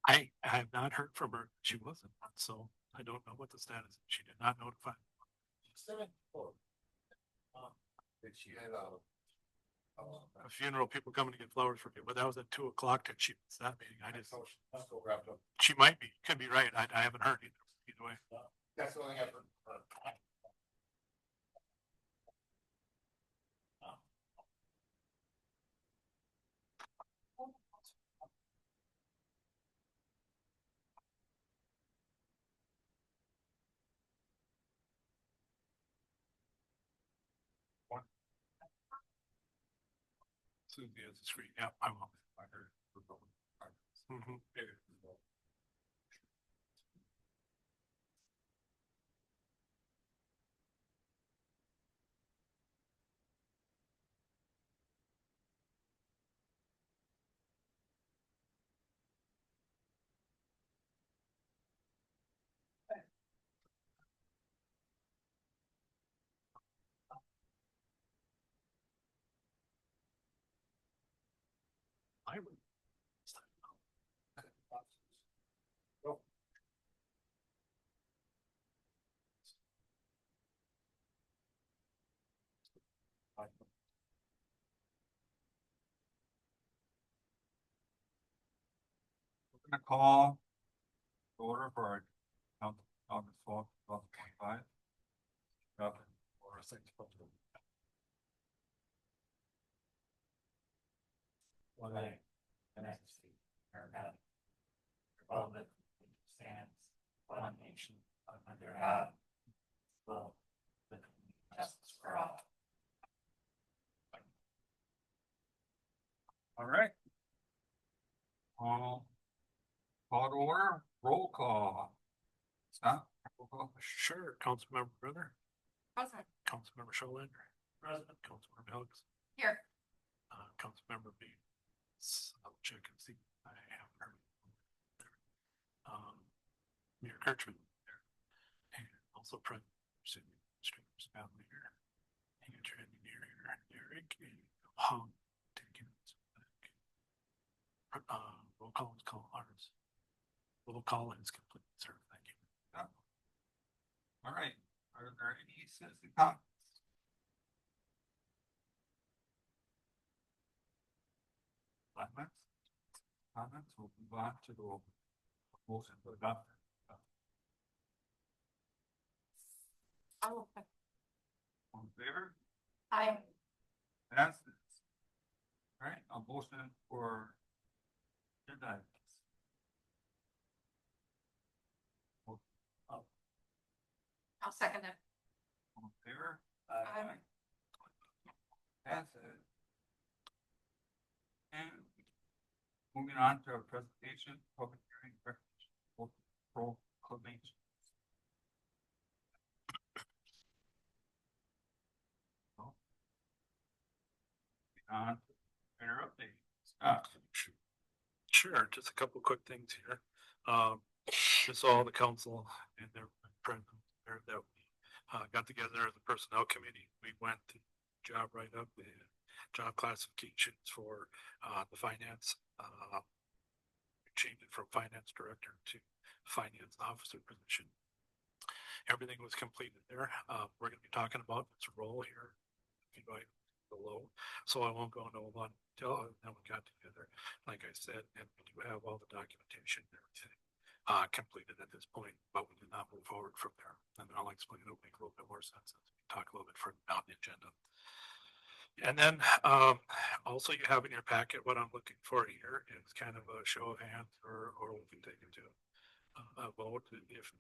I have not heard from her. She wasn't, so I don't know what the status is. She did not notify. That she had A funeral, people coming to get flowers for you, but that was at 2 o'clock that she missed that meeting. I just, still wrapped up. she might be, could be right. I haven't heard either way. That's the only thing I've heard. Susie has the screen. Yeah, I will. I heard. Mhm. I would. We're gonna call order for our August 12th, 2025. Or a second. What I, and I see, or that Republic stands one nation under God, well, the justice for all. All right. Call to order, roll call. Stop. Roll call. Sure, Councilmember Brother, Present. Councilmember Scholander, President, Councilmember Helks, Here. Councilmember Beans. I'll check and see. I haven't heard. Mayor Kirchman there, and also present, Sydney Streamers family here, and engineer here, Derek, and Hung, Dickens. Roll call is called ours. Roll call is complete, sir. Thank you. All right. Are there any citizen comments? Comments, we'll move on to the motion to adopt. I will. All in favor? Aye. Passes. All right, a motion for agenda items. I'll second it. All in favor? Aye. Passes. And moving on to our presentation, public hearing, recognition, proclamation. On better updates. Sure, just a couple quick things here. Just all the council and their present there that we got together as a personnel committee. We went to job write-up, the job classifications for the finance. We changed it from finance director to finance officer position. Everything was completed there. We're going to be talking about its role here below, so I won't go into a lot of detail. Then we got together, like I said, and we do have all the documentation and everything completed at this point, but we did not move forward from there. And I'll explain it. It'll make a little bit more sense as we talk a little bit further down the agenda. And then also you have in your packet what I'm looking for here is kind of a show of hands, or we can take it to a vote if.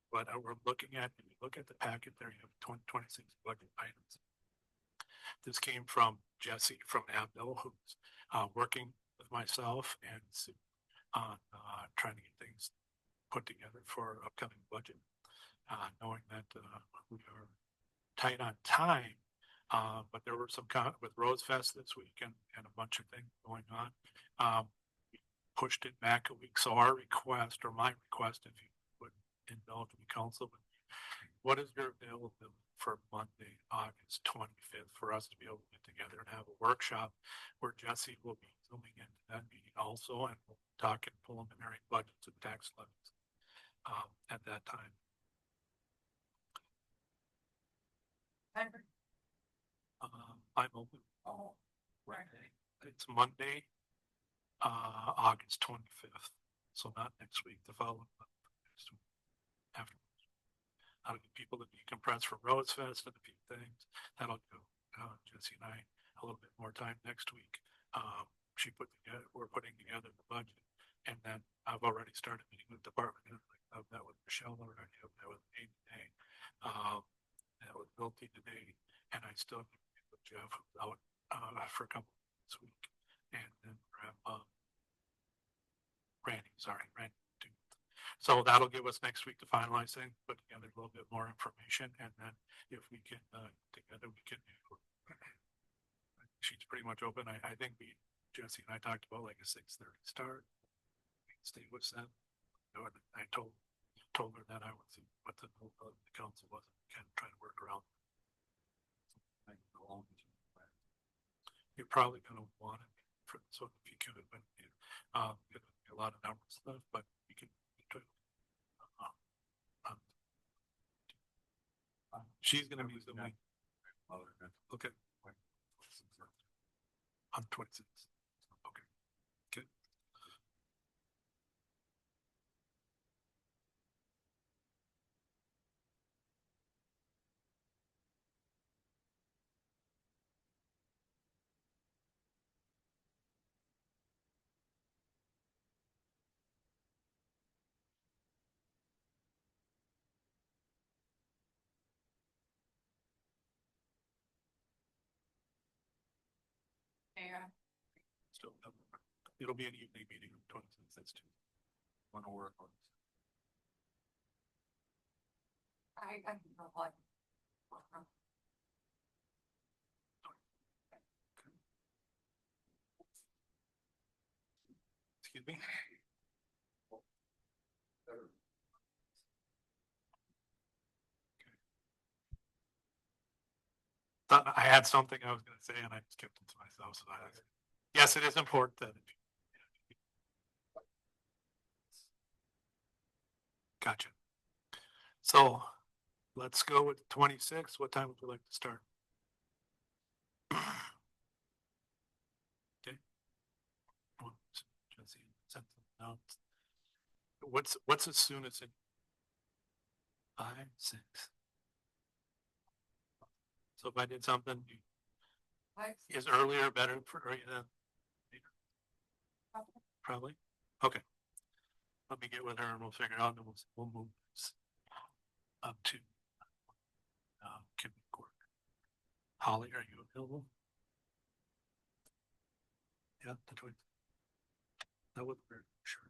But we're looking at, if you look at the packet there, you have 2026 budget items. This came from Jesse from Abdel, who's working with myself and Sue on trying to get things put together for upcoming budget. Knowing that we are tight on time, but there were some with Rose Fest this week and a bunch of things going on. We pushed it back a week. So our request, or my request, if you would indulge me, council, what is your availability for Monday, August 25th, for us to be able to get together and have a workshop where Jesse will be zooming into that meeting also, and we'll talking preliminary budgets and tax levies, at that time. I'm open. Oh, right. It's Monday, August 25th. So not next week, the following month. Next week, afterwards. I'll give people to decompress from Rhodes Fest and a few things. That'll go. Jesse and I a little bit more time next week. We're putting together the budget, and then I've already started meeting with department heads. Like I've met with Michelle already. I've met with Nate today. Met with Milty today, and I still have to meet with Jeff out for a couple this week, and then Randy too. So that'll give us next week to finalize things, put together a little bit more information, and then if we can together we can. She's pretty much open. I think Jesse and I talked about like a 6:30 start. Stay with them. I told her that I would see what the council was, and kind of try to work around. You're probably gonna want it for, so if you could, but a lot of numbers stuff, but you can. She's gonna be the one. Okay. On 26th. Okay. Good. Yeah. Still, it'll be an evening meeting on 26th. That's too. Want to work on this. I can go like. Excuse me. Thought I had something I was going to say and I skipped it to myself. So yes, it is important that. Gotcha. So let's go with 26. What time would you like to start? Okay. Jesse, sent them out. What's as soon as it? 5, 6. So if I did something, is earlier better for you than later? Probably. Okay. Let me get with her and we'll figure it out, and we'll move this up to Kimberly Court. Holly, are you available? Yeah, the 20th. That would be sure.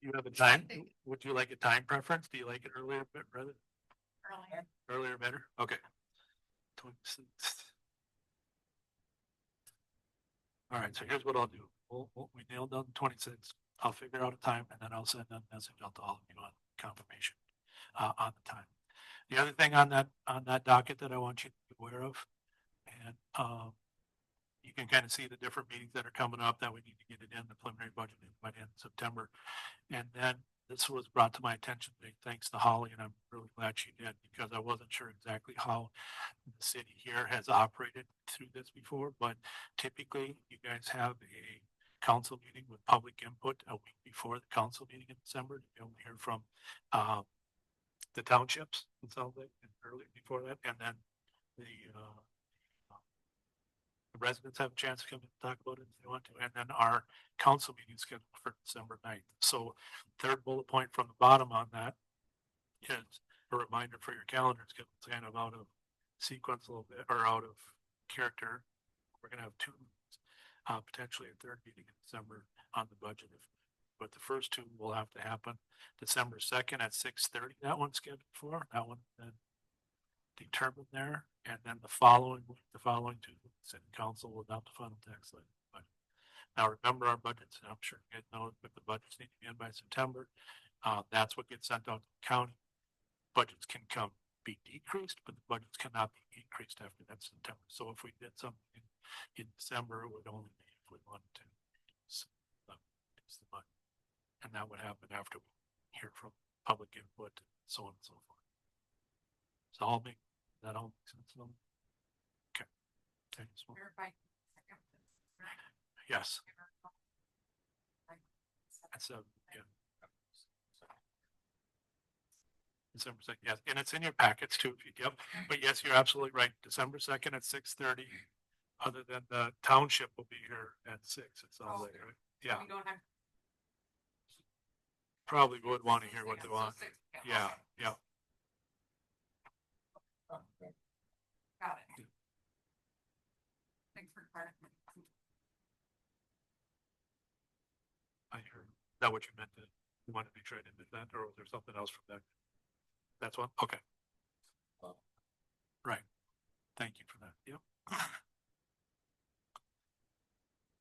You have a time? Would you like a time preference? Do you like it earlier, rather? Earlier better? Okay. 26th. All right, so here's what I'll do. We nailed down the 26th. I'll figure out a time and then I'll send a message out to all of you on confirmation on the time. The other thing on that docket that I want you to be aware of, and you can kind of see the different meetings that are coming up that we need to get it in the preliminary budget by the end of September. And then this was brought to my attention, thanks to Holly, and I'm really glad she did, because I wasn't sure exactly how the city here has operated through this before, but typically you guys have a council meeting with public input a week before the council meeting in December. You'll hear from the townships, it sounds like, earlier before that, and then the residents have a chance to come and talk about it if they want to, and then our council meeting scheduled for December 9th. So third bullet point from the bottom on that is a reminder for your calendars, because it's kind of out of sequence a little bit, or out of character. We're going to have 2, potentially a third meeting in December on the budget. But the first 2 will have to happen December 2nd at 6:30. That one's scheduled for, that one then determined there. And then the following 2, the city council will adopt the final tax levy. Now remember our budgets, and I'm sure you guys know if the budgets need to be in by September, that's what gets sent out to the county. Budgets can be decreased, but the budgets cannot be increased after that September. So if we did something in December, it would only be if we wanted to. So, use the money. And that would happen after we hear from public input, and so on and so forth. So that all make sense? to them? Okay. Okay, so- Verify. yes, that's yeah. December second, yes, and it's in your packets too. Yep, but yes, you're absolutely right. December 2nd at 6:30. Other than the township will be here at 6. It's all Oh. there. Yeah, We don't have. probably would want to hear what they So want. 6, Yeah, yeah. Got it. Thanks for clarifying. I heard. Is that what you meant? You wanted to make sure I didn't miss that, or was there something else from that? That's one? Okay. Right. Thank you for that. Yep.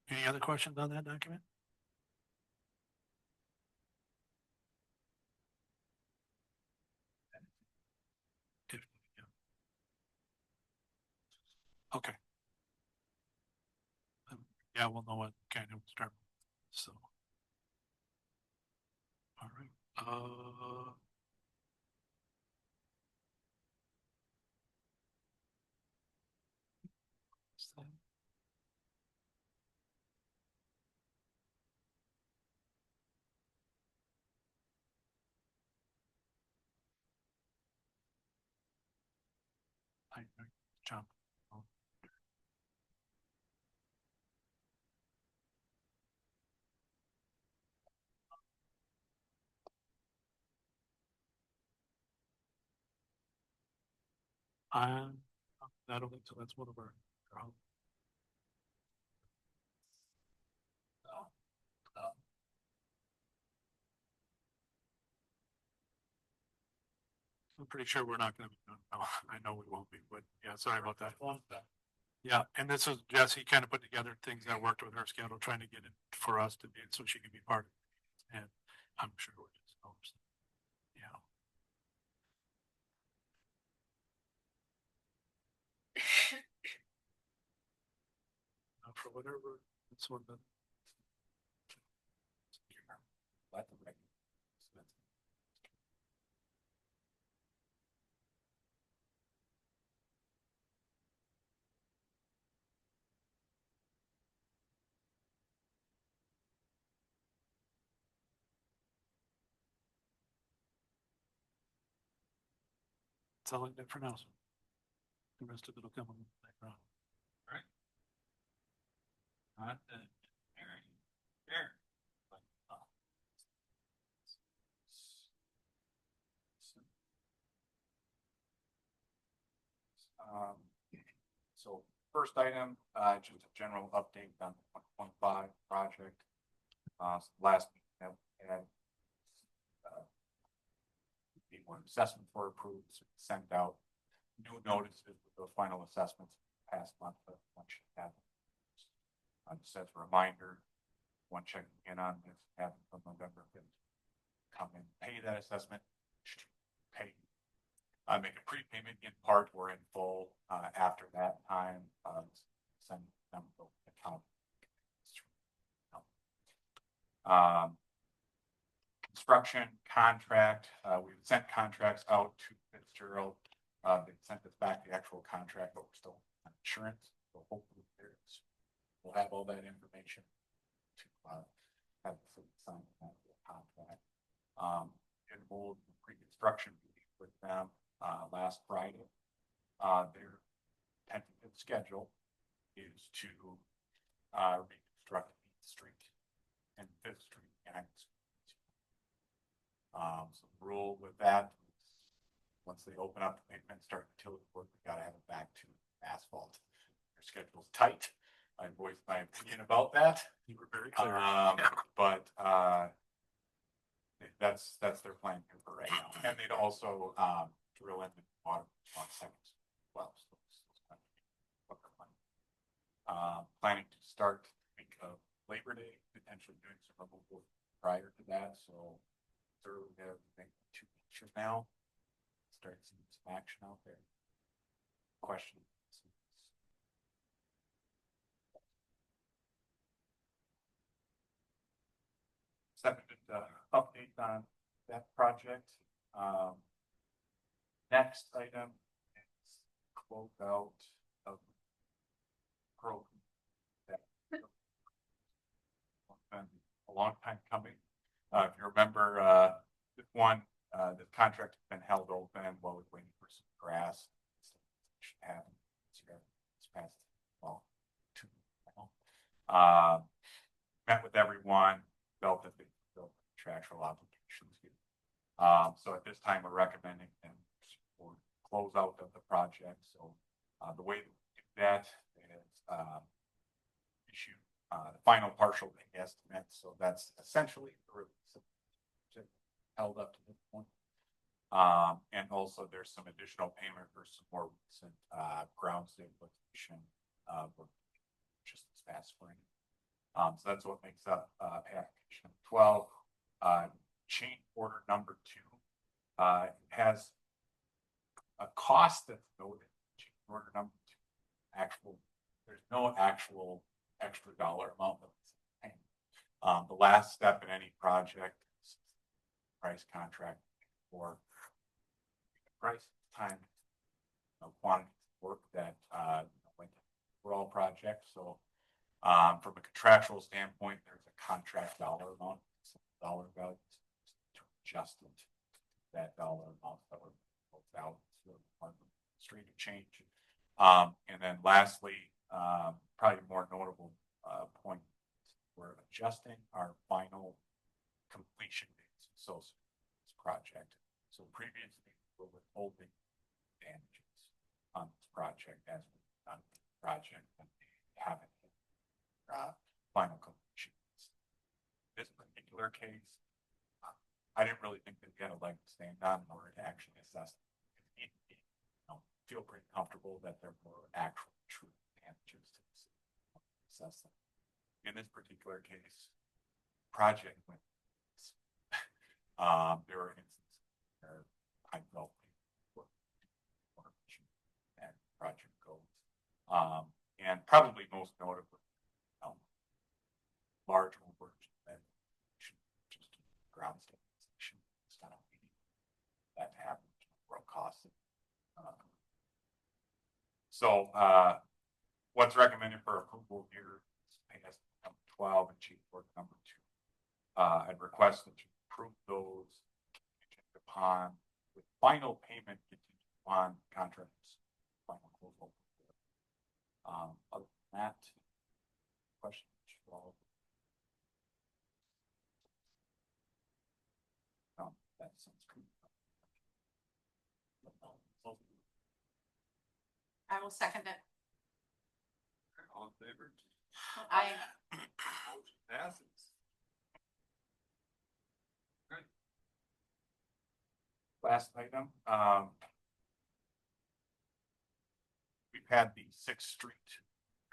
Any other questions on that document? Tiffany, yeah. Okay. Yeah, we'll know what kind of start. So. All right. So- John. Oh. Um, I don't think so. That's one of our. I'm pretty sure we're not gonna be, no, I know we won't be, but yeah, sorry about that. Yeah, and this is Jesse kind of put together things that worked with her schedule, trying to get it for us to be, so she can be part of it. And I'm sure we're just, yeah. For whatever, it's one that. Let the record. That's all I did for now. The rest of it'll come in the background. Not the Aaron. Aaron. So first item, just a general update on the 1.5 project. Last meeting that we had, the one assessments were approved, so we sent out new notices with the final assessments past month, but one should have. Just as a reminder, one checking in on this happened from November 5th. Come and pay that assessment, pay. Make a prepayment in part or in full, after that time, send them the account. Construction contract, we've sent contracts out to Fitzgerald. They sent us back the actual contract, but we're still on insurance, so hopefully we'll have all that information to, have the city sign that contract. Enrolled in pre-construction meeting with them, last Friday. Their tentative schedule is to, reconstruct Eighth Street and Fifth Street. And so the rule with that is once they open up the pavement, start utility work, we gotta have it back to asphalt. Their schedule's tight. I voiced my opinion about that. You were very clear. But that's their plan here for right now. And they'd also drill in the water on seconds. Well, planning to start week of Labor Day, potentially doing some removal prior to that. So early there, I think 2 weeks from now, start seeing some action out there. Question. on that project. Next item is close out of program. That been a long time coming. If you remember, this one, the contract has been held open while we're waiting for some grass. Should happen this year. It's past, well, 2 now. Met with everyone, felt that they fulfilled contractual obligations here. So at this time, we're recommending them for close out of the project. So, the way to do that is, issue, the final partial estimate. So that's essentially the release of held up to this point. And also there's some additional payment for some more recent, ground stabilization, just this past spring. So that's what makes up, application 12. Change order number 2, has a cost that's noted. Change order number 2, there's no actual extra dollar amount that's paying. The last step in any project is price contract for price, time, quantity of work that, went for all projects. So, from a contractual standpoint, there's a contract dollar amount, dollar value to adjust it to that dollar amount that we're out street of change. And then lastly, probably more notable point, we're adjusting our final completion dates associated with this project. So previously we were withholding damages on this project as we've done the project and we haven't hit final completion. This particular case, I didn't really think that we had a leg to stand on in order to actually assess it. Feel pretty comfortable that there were actual true damages to this assess them. In this particular case, project went. There were instances where I felt and project goes. And probably most notably, large over that just ground stabilization. It's kind of that happened. Real cost. So, what's recommended for approval here is pass number 12 and change order number 2. I'd request that you approve those contingent upon with final payment contingent upon contracts. Final close. Other than that, questions? That sounds good. I will second it. All in favor? Motion passes. Last item, we've had the 6th Street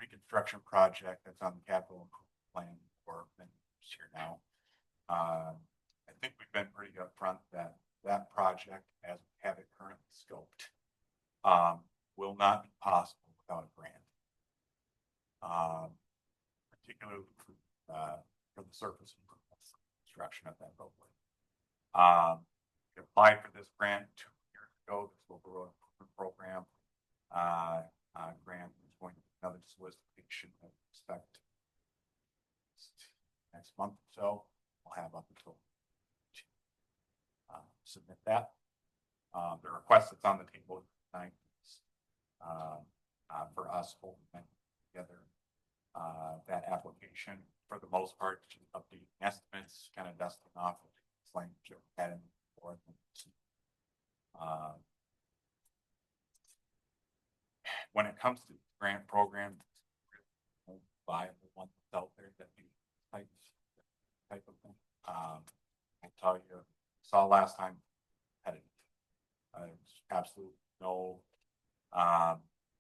reconstruction project that's on the capital improvement plan for many years here now. I think we've been pretty upfront that that project, as we have it currently scoped, will not be possible without a grant. Particularly for the surface improvements, construction of that roadway. We applied for this grant 2 years ago, this local road improvement program. Grant is going to be another solicitation that we expect next month or so. We'll have up until submit that. The request that's on the table tonight is for us holding together that application for the most part, just updating estimates, kind of dusting off this language that we had in before. When it comes to grant programs, it's really viable one that's out there that be type of thing. I'll tell you, saw last time had it. There's absolutely no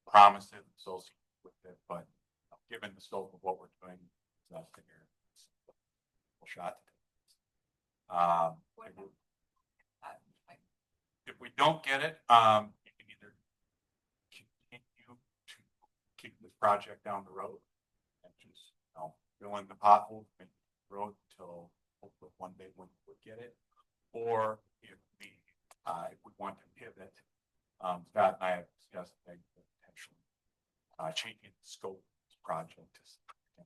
promises associated with it, but given the scope of what we're doing, it's us figure it's a shot. If we don't get it, you can either continue to keep this project down the road and just fill in the potholes, make the road until hopefully one day when we would get it, or if we want to pivot, Scott and I have discussed potentially changing the scope of this project to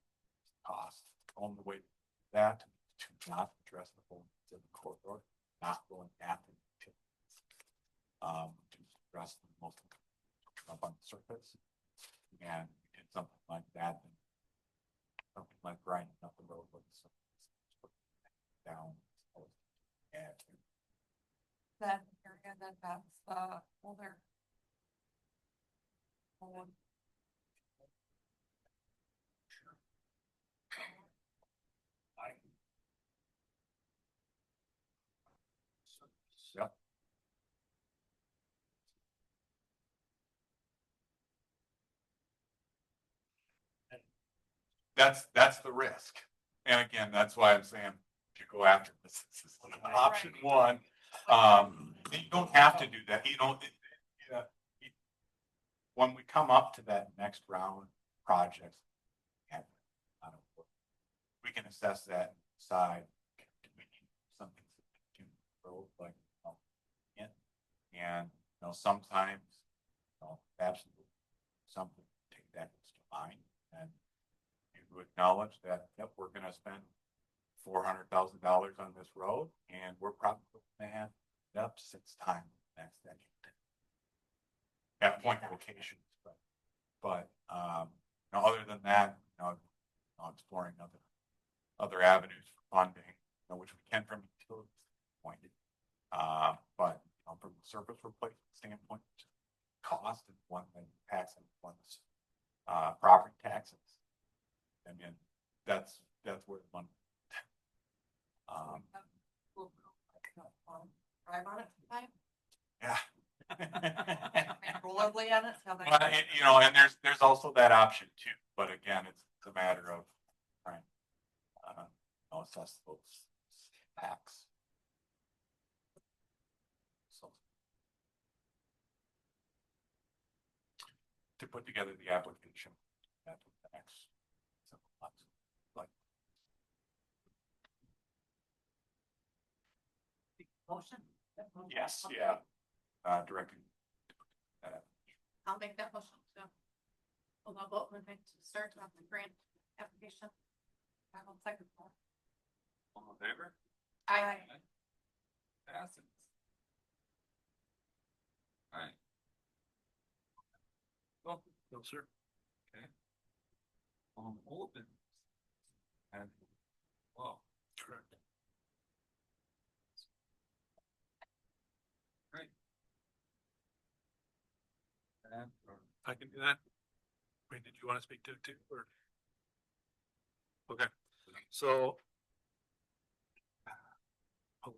cost. Only way to do that to not address the whole of the corridor, not going at the utilities. To address the most up on the surface. And we did something like that, and something like grinding up the road with the surface down. And That area that's the older. Old. Yep. That's the risk. And again, that's why I'm saying, if you go after this is option one. You don't have to do that, you know. When we come up to that next round of projects, and we can assess that and decide, do we need something to grow like, and, sometimes, absolutely, something to take that into mind, and you acknowledge that, yep, we're gonna spend $400,000 on this road, and we're probably gonna have it up 6 times next decade. At point locations, but other than that, exploring other avenues for funding, which we can from a utility standpoint. But from the surface replacement standpoint, cost is one thing, tax and one's property taxes. I mean, that's where the money. Drive on it sometime. Yeah. Rollerblade on it. Well, and there's also that option too, but again, it's a matter of trying assess those packs. So to put together the application, that's the next several months. Like Motion. yes, yeah, directing. I'll make that motion to. Allow Boatman to start on the grant application. I will second that. All in favor? Aye. Passes. Alright. Well, No, sir. open. And, well, Correct. and, I can do that. Wait, did you want to speak to it too, or? Okay, so. Hold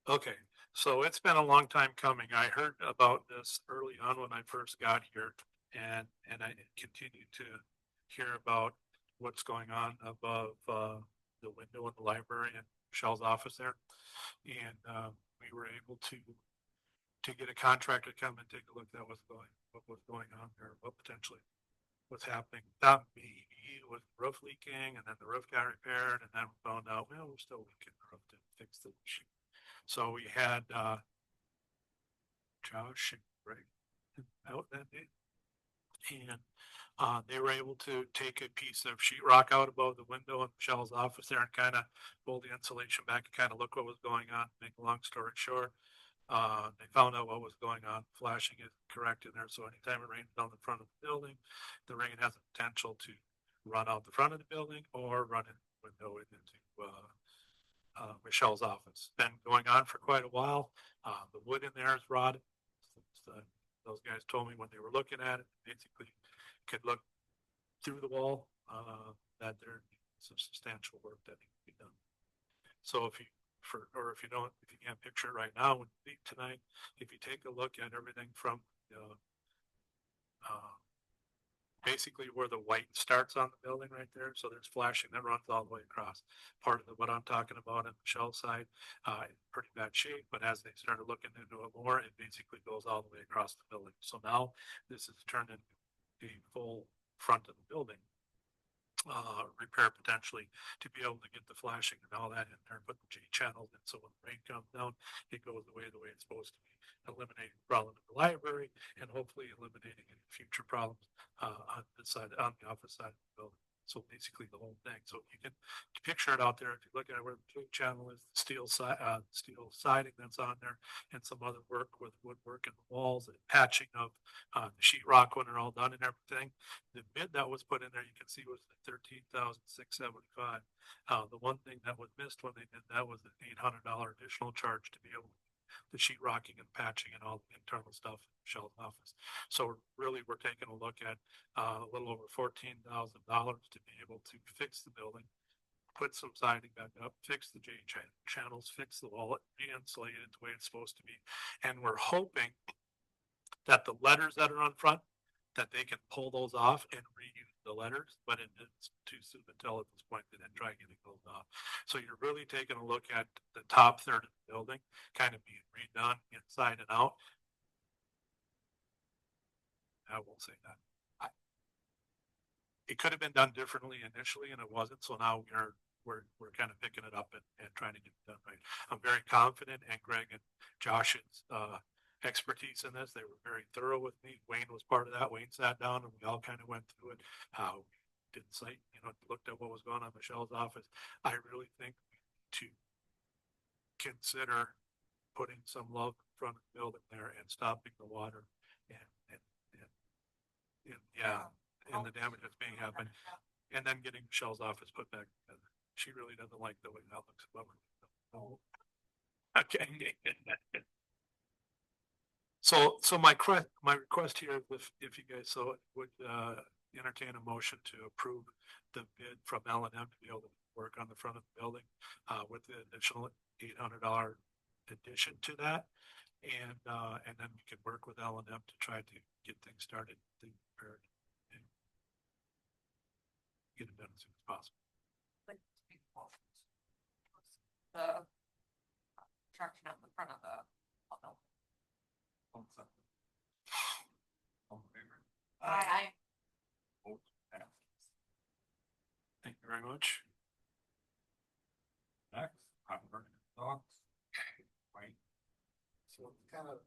on. Okay, so it's been a long time coming. I heard about this early on when I first got here, and I continue to hear about what's going on above the window in the library and Michelle's office there. And we were able to get a contractor to come and take a look at what was going on there, what potentially was happening. Without me, it was roof leaking, and then the roof got repaired, and then we found out, well, we're still leaking the roof to fix the issue. So we had Josh and Greg out that day, and they were able to take a piece of sheetrock out above the window in Michelle's office there and kind of pull the insulation back and kind of look what was going on. Make a long story short, they found out what was going on. Flashing is correct in there, so anytime it rains down the front of the building, the rain has the potential to run out the front of the building or run in the window into Michelle's office. Been going on for quite a while. The wood in there is rotted. Those guys told me when they were looking at it, basically could look through the wall, that there's some substantial work that needs to be done. So if you can't picture it right now, tonight, if you take a look at everything from basically where the white starts on the building right there. So there's flashing that runs all the way across. Part of what I'm talking about on Michelle's side, in pretty bad shape, but as they started looking into it more, it basically goes all the way across the building. So now this is turned into the full front of the building. repair potentially to be able to get the flashing and all that in there, put the J channels in, so when the rain comes down, it goes the way it's supposed to be, eliminating the problem in the library and hopefully eliminating any future problems on the office side of the building. So basically the whole thing. So you can picture it out there. If you look at where the J channel is, the steel siding that's on there, and some other work with woodwork and the walls and patching of the sheetrock when they're all done and everything. The bid that was put in there, you can see was $13,675. The one thing that was missed when they did that was an $800 additional charge to be able to the sheetrocking and patching and all the internal stuff in Michelle's office. So really, we're taking a look at a little over $14,000 to be able to fix the building, put some siding back up, fix the channels, fix the wall, re-insulate it the way it's supposed to be. And we're hoping that the letters that are on front, that they can pull those off and reuse the letters, but it's too soon to tell at this point to then try getting those off. So you're really taking a look at the top third of the building, kind of being redone inside and out. I won't say that. It could have been done differently initially and it wasn't, so now we're kind of picking it up and trying to get it done right. I'm very confident in Greg and Josh's expertise in this. They were very thorough with me. Wayne was part of that. Wayne sat down and we all kind of went through it. How we did cite, looked at what was going on in Michelle's office. I really think we need to consider putting some love in front of the building there and stopping the water and the damage that's being happened, and then getting Michelle's office put back together. She really doesn't like the way that looks. Okay. So my request here, if you guys would entertain a motion to approve the bid from L&M to be able to work on the front of the building with the additional $800 addition to that, and then we could work with L&M to try to get things started, prepared, and get it done as soon as possible. The construction on the front of the. All in favor? Aye. Thank you very much. Next, Hopper Dogs. Right, So it's kind of,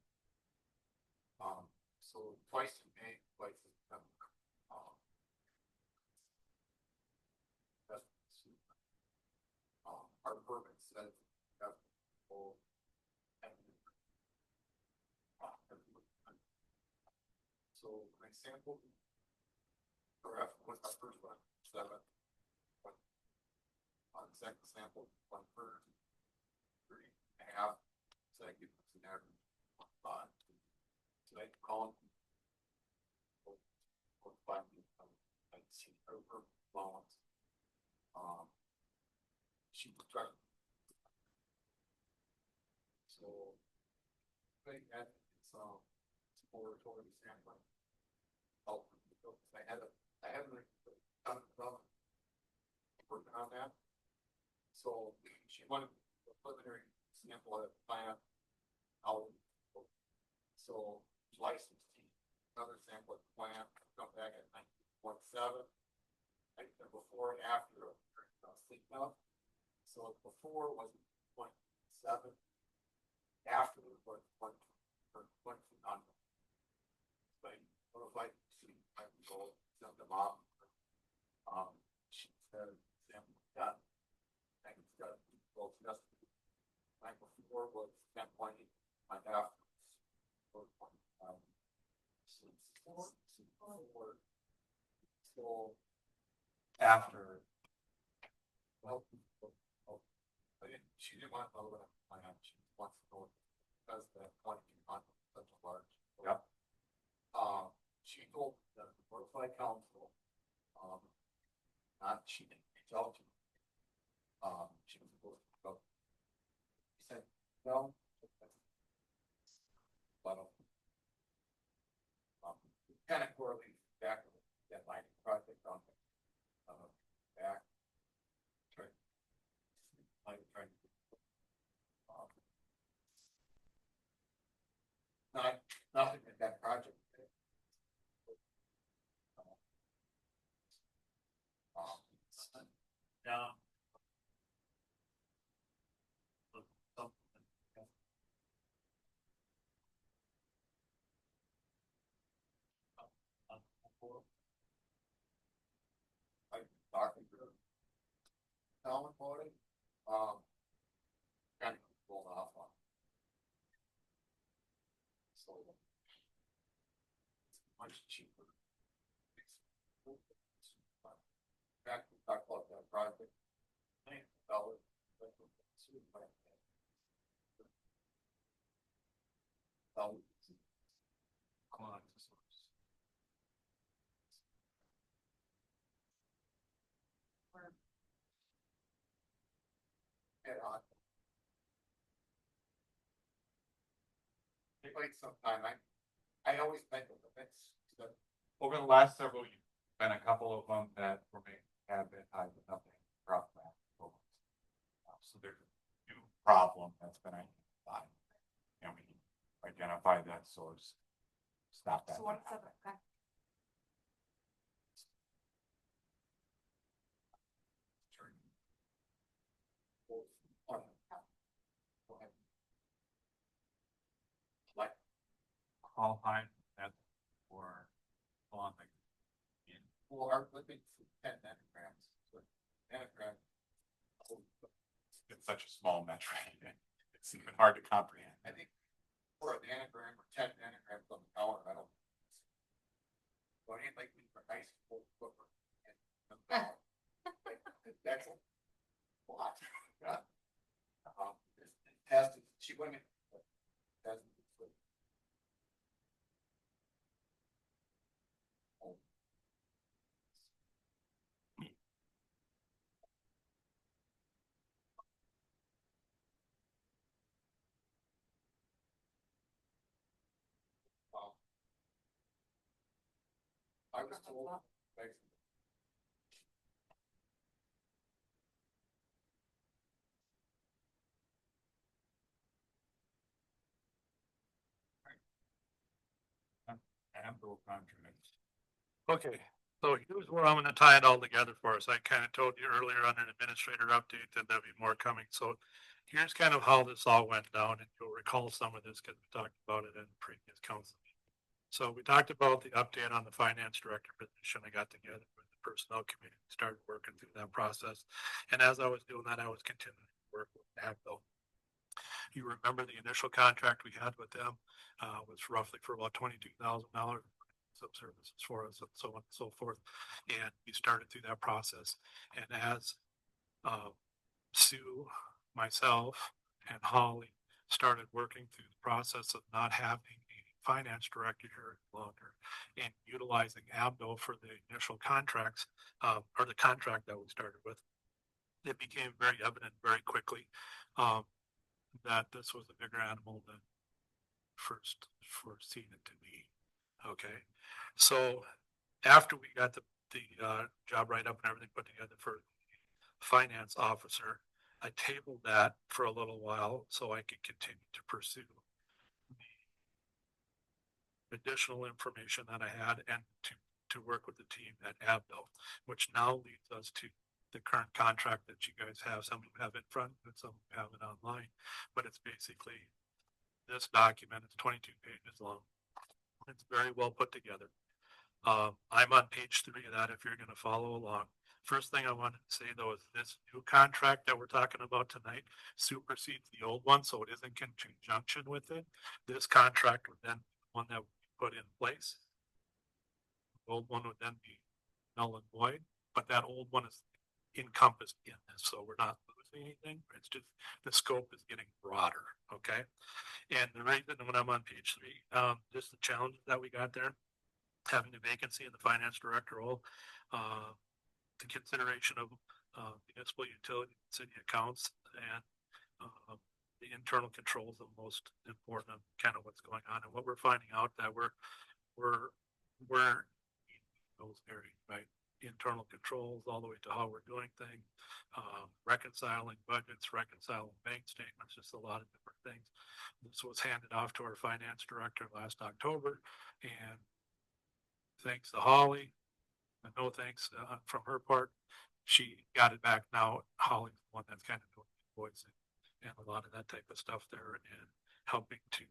so twice in May, twice in September. That's, our permit says that full. So I sampled, or what's our first one, 7. On the second sample, 1 for 3.5. So that gives us an average of 5. So I call them. I see over loans. She was trying. So I had some exploratory sampling. I haven't done working on that. So she wanted a preliminary sample of the plant. So licensed another sample of the plant, come back at 9.7. Before and after sleep up. So before was 0.7. After was 1 on. But notified I would go send them off. She said sample done. I think it's got both yesterday. Night before was 10.8. My after was 4.5. So after, well, she didn't want to know that plan. She wants to know because that 20 on such a large. Yep. She told the notified council, not she didn't reach out to me. She was supposed to go. He said, no. But kind of correlates back to that mining project on back. Nothing at that project. Like talking to them. Tell them about it, kind of rolled off on. So. It's much cheaper. Back, we talked about that project. $9. Head on. It might sometime, I always think of it, over the last several years, been a couple of them that were made, have been, I with nothing, drop that. So there's a new problem that's been identified. And we identify that source. Stop that. So what's up, okay? Like, All high, that, or on the. well, our looking for 10 nanograms, so nanogram. It's such a small metric, it's even hard to comprehend. I think for a nanogram or 10 nanograms on the hour, I don't. Well, it ain't like we for nice full flipper. That's a lot. Yeah. This test, she went in. I was told. Ample contracts. Okay, so here's where I'm gonna tie it all together for us. I kind of told you earlier on an administrator update that there'll be more coming. So here's kind of how this all went down, and you'll recall some of this because we talked about it in the previous council meeting. So we talked about the update on the finance director position. I got together with the personnel committee, started working through that process. And as I was doing that, I was continuing to work with ABDO. You remember the initial contract we had with them was roughly for about $22,000 some services for us and so on and so forth. And we started through that process. And as Sue, myself, and Holly started working through the process of not having a finance director here any longer and utilizing ABDO for the initial contracts, or the contract that we started with, it became very evident very quickly that this was a bigger animal than first foreseen it to be. Okay, so after we got the job write up and everything put together for finance officer, I tabled that for a little while so I could continue to pursue the additional information that I had and to work with the team at ABDO, which now leads us to the current contract that you guys have. Some of you have it in front, and some of you have it online, but it's basically this document. It's 22 pages long. It's very well put together. I'm on page 3 of that if you're going to follow along. First thing I wanted to say though is this new contract that we're talking about tonight supersedes the old one, so it isn't in conjunction with it. This contract would then be the one that would be put in place. The old one would then be null and void, but that old one is encompassed in this, so we're not losing anything. It's just the scope is getting broader. Okay, and the reason when I'm on page 3, just the challenges that we got there, having a vacancy in the finance director role, the consideration of municipal utility city accounts, and the internal controls are most important of kind of what's going on. And what we're finding out that we're those areas, right? Internal controls all the way to how we're doing things, reconciling budgets, reconciling bank statements, just a lot of different things. This was handed off to our finance director last October, and thanks to Holly, and no thanks from her part, she got it back now. Holly's the one that's kind of doing the invoicing and a lot of that type of stuff there, and helping to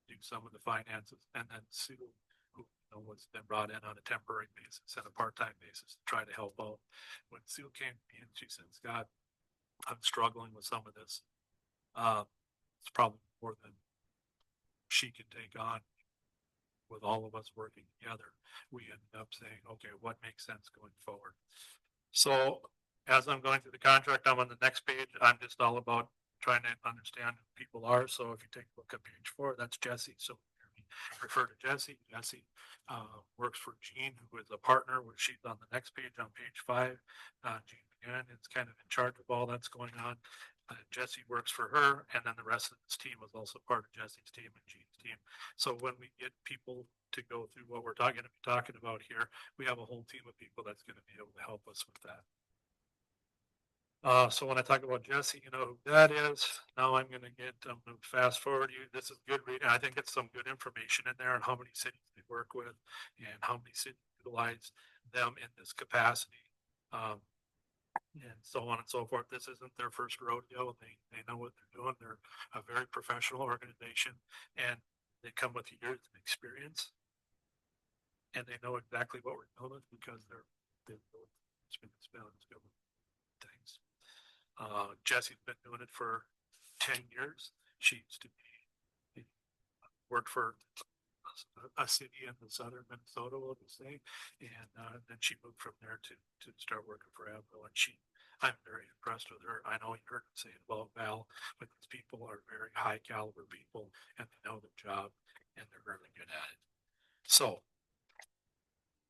do some of the finances. And then Sue, who was been brought in on a temporary basis and a part-time basis to try to help out. When Sue came to me and she said, Scott, I'm struggling with some of this. It's probably more than she can take on with all of us working together. We ended up saying, okay, what makes sense going forward? So as I'm going through the contract, I'm on the next page. I'm just all about trying to understand who people are. So if you take a look at page 4, that's Jesse. So refer to Jesse. Jesse works for Jean, who is a partner, which she's on the next page on page 5. Jean again is kind of in charge of all that's going on. Jesse works for her, and then the rest of this team is also part of Jesse's team and Jean's team. So when we get people to go through what we're talking about here, we have a whole team of people that's going to be able to help us with that. So when I talk about Jesse, you know who that is. Now I'm going to fast forward you. This is good reading. I think it's some good information in there on how many cities they work with and how many cities utilize them in this capacity. And so on and so forth. This isn't their first rodeo. They know what they're doing. They're a very professional organization, and they come with years of experience, and they know exactly what we're doing because they've been things. Jesse's been doing it for 10 years. She used to worked for a city in the southern Minnesota, we'll just say, and then she moved from there to start working for Avro. And I'm very impressed with her. I know you heard me say it about Val, but these people are very high caliber people, and they know their job, and they're really good at it. So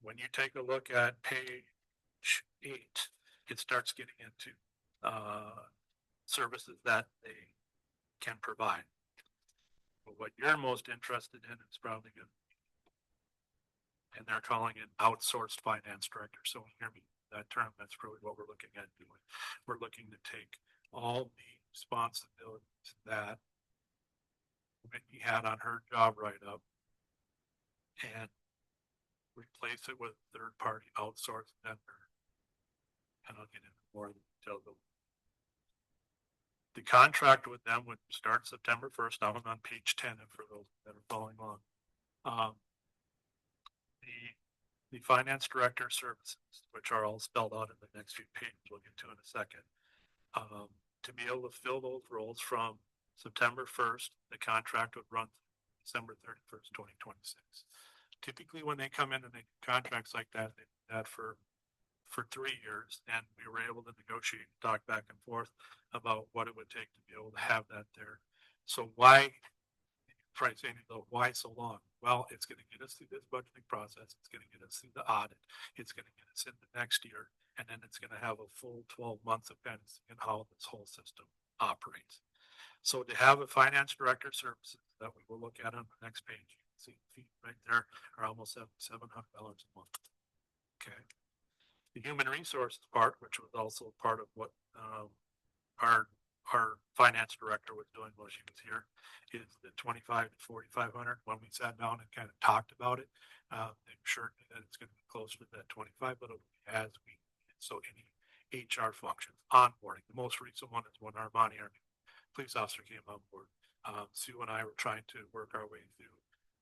when you take a look at page 8, it starts getting into services that they can provide. But what you're most interested in is probably good. And they're calling it outsourced finance director. So when you hear me that term, that's really what we're looking at doing. We're looking to take all the responsibilities that Whitney had on her job write-up and replace it with third-party outsourced vendor. And I'll get into more details. The contract with them would start September 1st. I'm on page 10 for those that are following along. The finance director services, which are all spelled out in the next few pages, we'll get to in a second. To be able to fill those roles from September 1st, the contract would run December 31st, 2026. Typically, when they come in and they do contracts like that, they do that for 3 years, and we were able to negotiate and talk back and forth about what it would take to be able to have that there. So why so long? Well, it's going to get us through this budgeting process. It's going to get us through the audit. It's going to get us in the next year, and then it's going to have a full 12 months of penance in how this whole system operates. So to have a finance director services that we will look at on the next page, you can see the fees right there are almost $700 a month. Okay. The human resources part, which was also part of what our finance director was doing while she was here, is the 25 to 4,500. When we sat down and kind of talked about it, they assured me that it's going to be closer to that 25, but as we so any HR functions, onboarding. The most recent one is when Armani, our police officer, came on board. Sue and I were trying to work our way through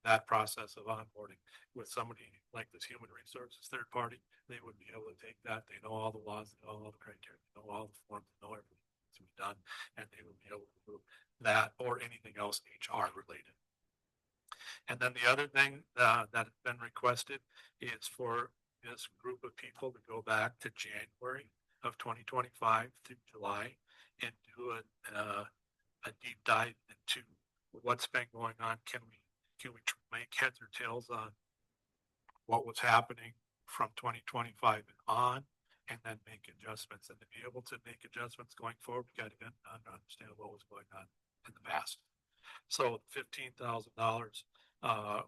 that process of onboarding with somebody like this human resources third party. They would be able to take that. They know all the laws, they know all the criteria, they know all the forms, they know everything to be done, and they would be able to do that or anything else HR related. And then the other thing that has been requested is for this group of people to go back to January of 2025 through July and do a deep dive into what's been going on. Can we make heads or tails on what was happening from 2025 and on, and then make adjustments? And to be able to make adjustments going forward, we got to understand what was going on in the past. So $15,000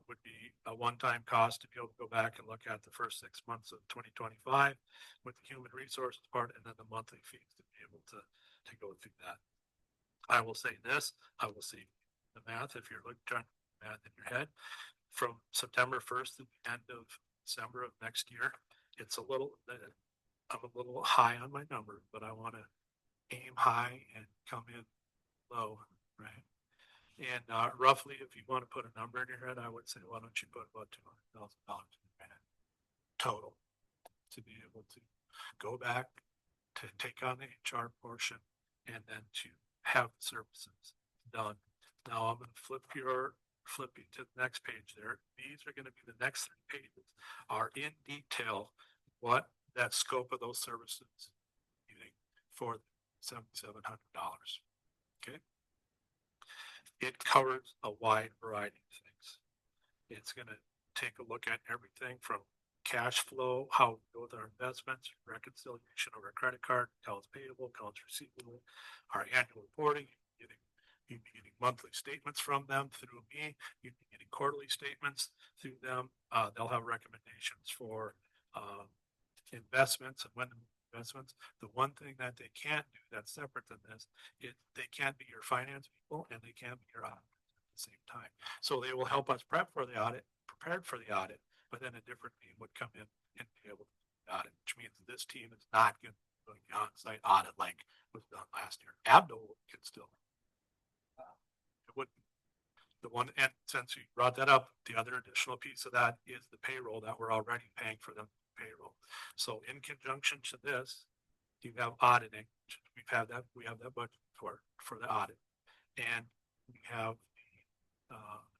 would be a one-time cost to be able to go back and look at the first 6 months of 2025 with the human resources part, and then the monthly fees to be able to go through that. I will say this, I will see the math if you're trying to do math in your head. From September 1st to the end of December of next year, it's I'm a little high on my number, but I want to aim high and come in low, right? And roughly, if you want to put a number in your head, I would say, why don't you put about $200,000 in it total to be able to go back to take on the HR portion and then to have the services done. Now I'm going to flip you to the next page there. These are going to be the next 3 pages are in detail what that scope of those services for $7,700. Okay. It covers a wide variety of things. It's going to take a look at everything from cash flow, how we go with our investments, reconciliation of our credit card, accounts payable, accounts receivable, our annual reporting. You'd be getting monthly statements from them through me. You'd be getting quarterly statements through them. They'll have recommendations for investments and when to move investments. The one thing that they can't do that's separate than this is they can't be your finance people and they can't be your auditors at the same time. So they will help us prep for the audit, prepared for the audit, but then a different team would come in and be able to do the audit, which means this team is not going to do the on-site audit like was done last year. Abdo can still. It would be the one, and since you brought that up, the other additional piece of that is the payroll that we're already paying for them payroll. So in conjunction to this, you have auditing. We have that budget for the audit, and we have the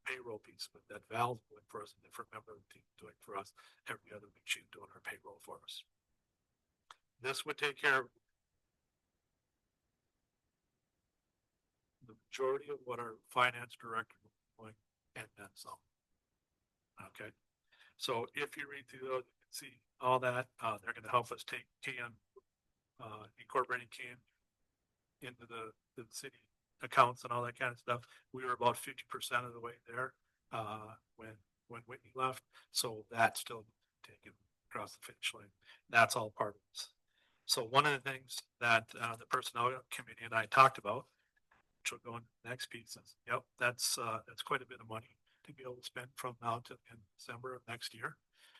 payroll piece with that Val's doing for us, a different member of the team doing for us every other week. She's doing our payroll for us. This would take care of the majority of what our finance director was doing, and then some. Okay, so if you read through those, you can see all that. They're going to help us take CAN, incorporating CAN into the city accounts and all that kind of stuff. We were about 50% of the way there when Whitney left, so that's still taken across the finish line. That's all part of this. So one of the things that the personnel committee and I talked about, which will go into the next piece, is that's quite a bit of money to be able to spend from now to December of next year.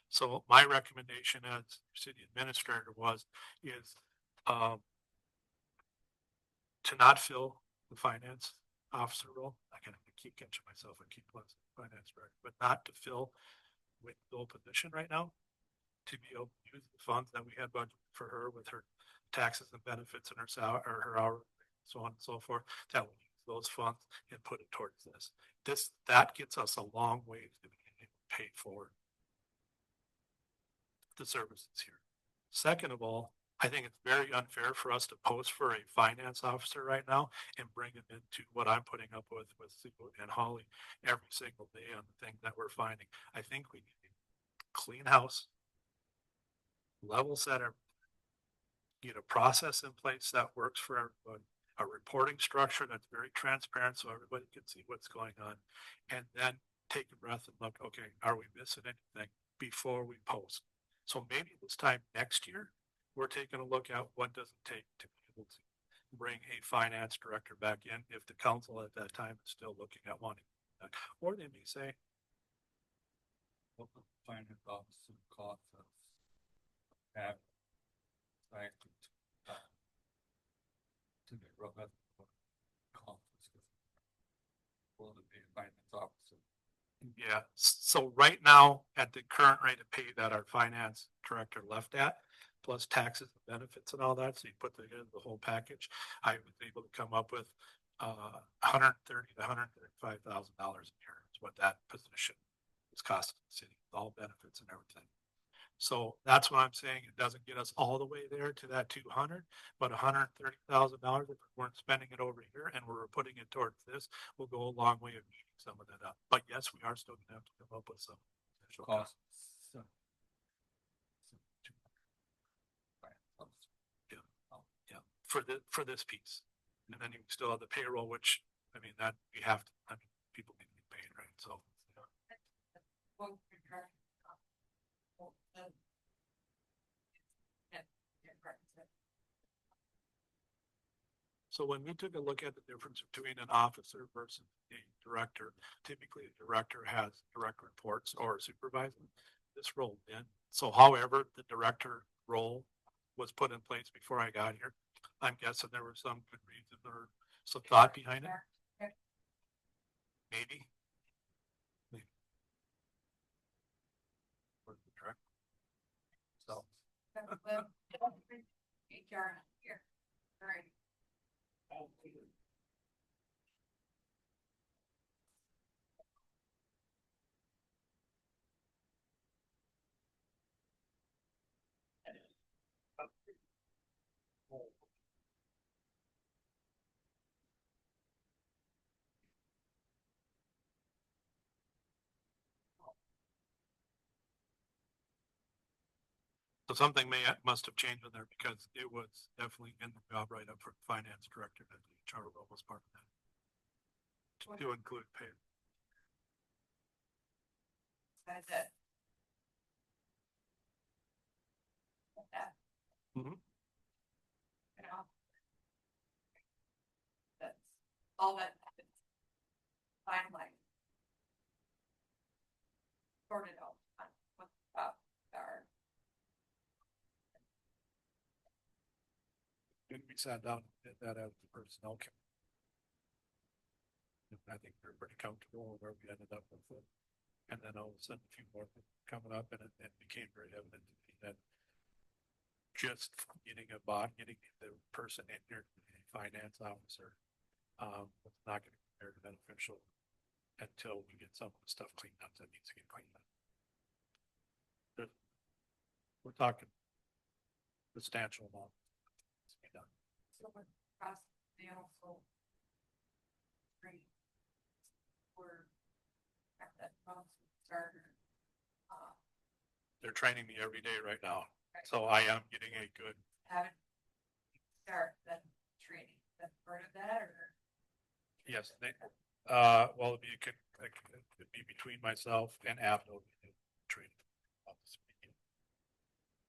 So my recommendation as city administrator is to not fill the finance officer role. I can keep catching myself and keep finance director, but not to fill with the position right now, to be able to use the funds that we had budgeted for her with her taxes and benefits and her salary or her hour, so on and so forth, that we'll use those funds and put it towards this. That gets us a long way to be paid for the services here. Second of all, I think it's very unfair for us to post for a finance officer right now and bring them into what I'm putting up with Sue and Holly every single day on the things that we're finding. I think we need a clean house, level set everything, get a process in place that works for everybody, a reporting structure that's very transparent so everybody can see what's going on, and then take a breath and look, okay, are we missing anything before we post? So maybe this time next year, we're taking a look at what does it take to be able to bring a finance director back in if the council at that time is still looking at wanting that. Or they may say, What the finance officer costs us have like to the robust conference. Will it be a finance officer? yeah, so right now, at the current rate of pay that our finance director left at, plus taxes and benefits and all that, so you put together the whole package, I was able to come up with $130,000 to $135,000 a year is what that position is costing the city, with all benefits and everything. So that's what I'm saying. It doesn't get us all the way there to that 200, but $130,000, if we weren't spending it over here and we're putting it towards this, will go a long way of eating some of that up. But yes, we are still gonna have to come up with some additional Costs. for this piece. And then you still have the payroll, which, I mean, that we have to, I mean, people need to get paid, right? So. So when we took a look at the difference between an officer versus a director, typically a director has direct reports or a supervisor. This role in. So however, the director role was put in place before I got here. I'm guessing there was some good reason or some thought behind it. maybe. Maybe. Or the director. So, HR here. All right. so something must have changed in there because it was definitely in the job write-up for finance director that the HR role was part of that. To include pay. That's it. Yeah. Mhm. You know. That's all that. Finally. Sorted out on what our. And we sat down and did that as the personnel committee. And I think we're pretty comfortable with where we ended up with it. And then all of a sudden, a few more things coming up, and it became very evident to me that just getting the person in here, the finance officer, was not going to be very beneficial until we get some of the stuff cleaned up that needs to get cleaned up. We're talking substantial amount to be done. So what process they also. Great. Or. At that starter. They're training me every day right now, Right. so I am getting a good. Haven't. Start that training, that's part of that or? Yes, well, it could be between myself and Avno training.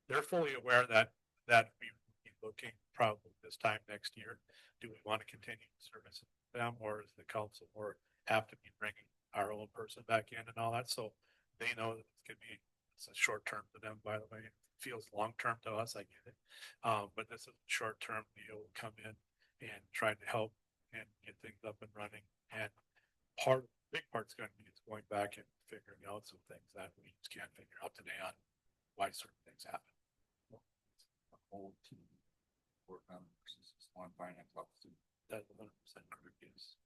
They're fully aware that we will be looking probably this time next year. Do we want to continue service them, or is the council, or have to be bringing our own person back in and all that? So they know that it's a short term to them, by the way. It feels long term to us, I get it. But this is a short term deal, come in and try to help and get things up and running. And big part's going to be going back and figuring out some things that we just can't figure out today on why certain things happen. A whole team work on versus just one finance officer. That's 100% correct, yes.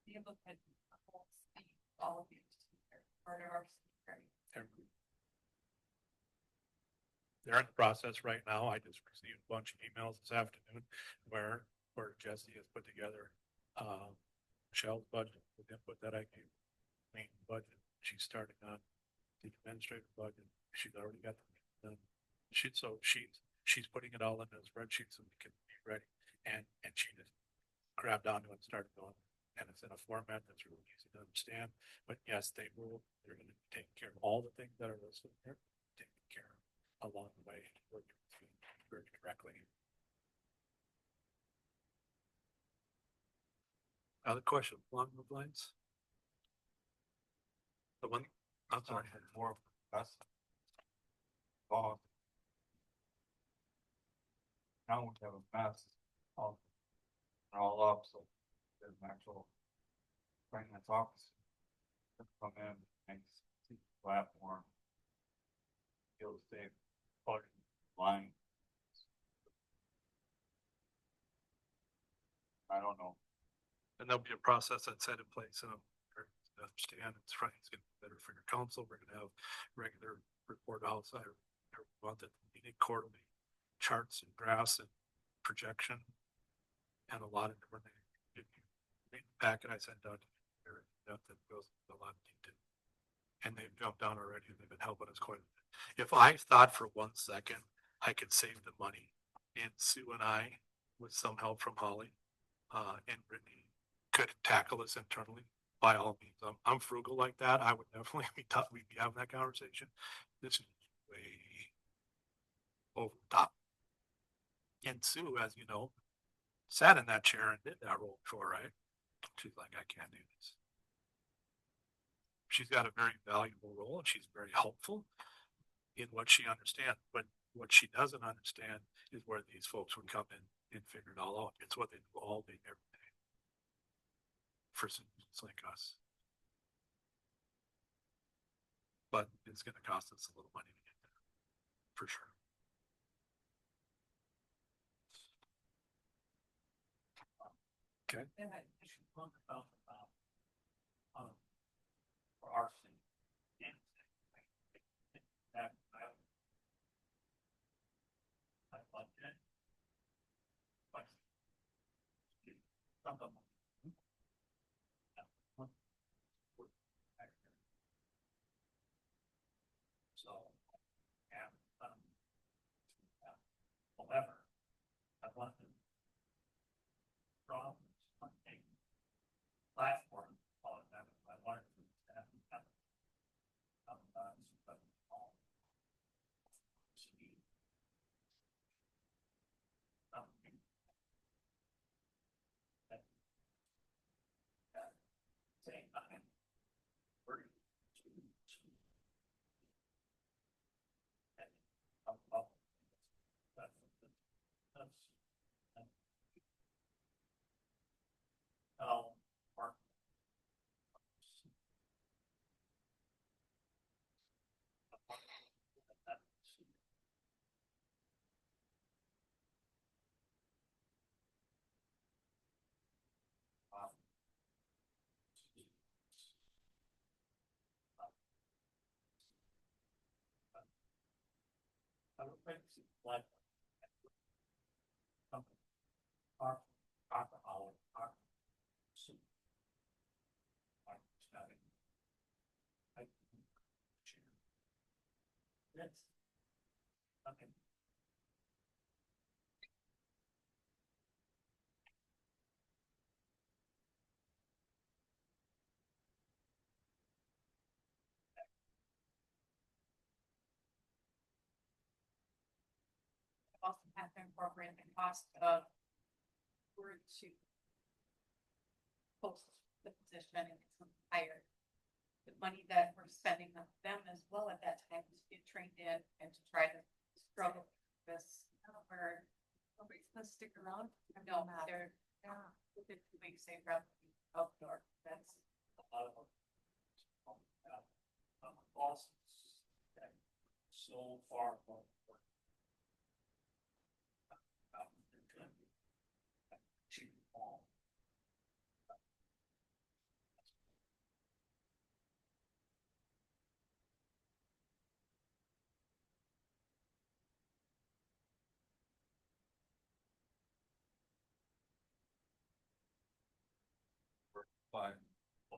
Be able to all of you, part of our. They're in the process right now. I just received a bunch of emails this afternoon where Jesse has put together Michelle's budget with input that I gave. Main budget. She's starting on the administrative budget. She's already got the done. She's putting it all in a spreadsheet so we can be ready. And she just grabbed onto it and started going. And it's in a format that's really easy to understand. But yes, they're going to be taking care of all the things that are listed there, taking care of along the way, working very directly. Other question along the lines? The one, I'm sorry. More of us. Oh. Now we have a mess. All up, so there's an actual finance office. Come in and see the platform. Feel safe, line. I don't know. And there'll be a process that's set in place, and understand it's right. It's gonna be better for your council. We're gonna have regular report outside every month, we need quarterly charts and graphs and projection. And a lot of different things. The packet I sent out that goes a lot of detail. And they've jumped down already, and they've been helping us quite a bit. If I thought for 1 second I could save the money, and Sue and I, with some help from Holly, and Brittany, could tackle this internally, by all means. I'm frugal like that. I would definitely we'd be having that conversation. This is way over the top. And Sue, as you know, sat in that chair and did that role before, right? She's like, I can't do this. She's got a very valuable role and she's very helpful in what she understands. But what she doesn't understand is where these folks would come in and figure it all out. It's what they do all day, every day. For citizens like us. but it's gonna cost us a little money to get there, for sure. And I should talk about, for our city. And that, I like it. But some of them. So, and, however, I want to draw something platform on that. I wanted to have something that same time we're to oh, or I would like to like something our alcohol soup. That's okay. Also have to incorporate the cost of word to post the position and get some hired. The money that we're spending on them as well at that time to get trained in and to try to struggle with this. Or nobody's gonna stick around. No, they're, within 2 weeks, they'd rather be outdoor. That's A lot of bosses that so far from Fine. I